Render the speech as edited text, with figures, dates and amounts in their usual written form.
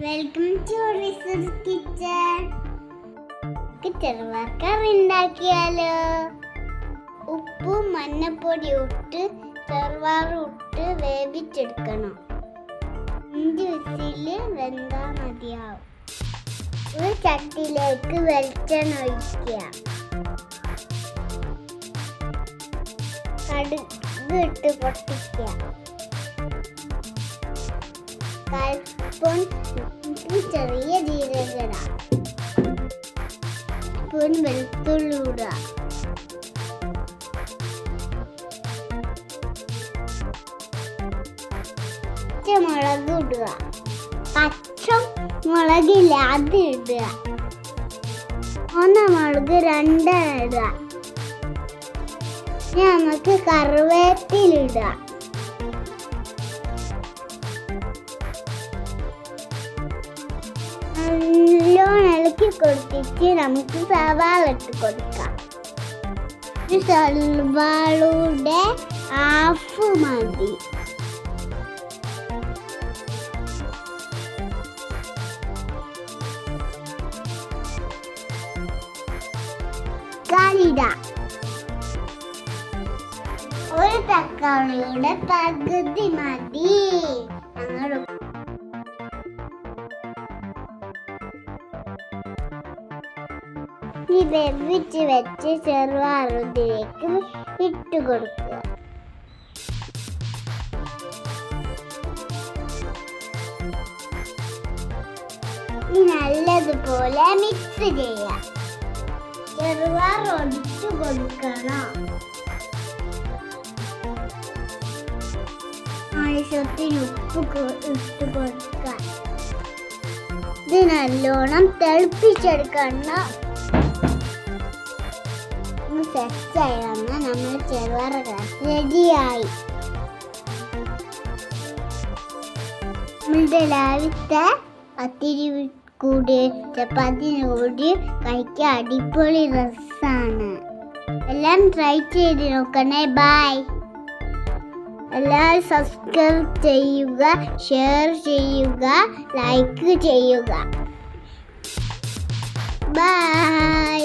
Welcome to research kitchen. ചെറുപയർ ഉണ്ടാക്കിയാലോ? ഉപ്പും മഞ്ഞപ്പൊടി ഇട്ട് ചെറുപയർ ഇട്ട് വേവിച്ചെടുക്കണം. 5 വിസില് വെന്താ മതിയാവും. ഒരു ചട്ടിയിലേക്ക് വെളിച്ചെണ്ണ ഒഴിക്കുക. കടുക് ഇട്ട് പൊട്ടിക്കുക. ചെറിയ ജീരക, സ്പൂൺ വെളുത്തുള്ളി ഇടുക. പച്ചമുളക് ഇടുക. പച്ചമുളകില്ല, അത് ഇടുക. മുളക് 2 ഇടുക. നമുക്ക് കറിവേപ്പിലിടുക. നല്ലോണം ഇളക്കി കൊടുത്തിട്ട് നമുക്ക് സവാള ഇട്ട് കൊടുക്കാം. സവാളയുടെ ഹാഫ് മതി. ഒരു തക്കാളിയുടെ പകുതി മതി. വേവിച്ച് വെച്ച് ചെറുപയറിലേക്ക് ഇട്ട് കൊടുക്കുക. നല്ലതുപോലെ മിക്സ് ചെയ്യാം. ചെറുപയർ ഒടിച്ചു കൊടുക്കണം. ആവശ്യത്തിന് ഉപ്പ് ഇട്ട് കൊടുക്കാം. ഇത് നല്ലോണം തിളപ്പിച്ചെടുക്കണം. സെറ്റായി വന്നാൽ നമ്മൾ ചെറുപയർ റെഡിയായി. നമ്മളുടെ രാവിലത്തെ പത്തിരി കൂടി ചപ്പാത്തിന് കൂടി കഴിക്കാൻ അടിപൊളി രസമാണ്. എല്ലാം ട്രൈ ചെയ്ത് നോക്കണേ. ബൈ. എല്ലാവരും സബ്സ്ക്രൈബ് ചെയ്യുക, ഷെയർ ചെയ്യുക, ലൈക്ക് ചെയ്യുക. ബൈ.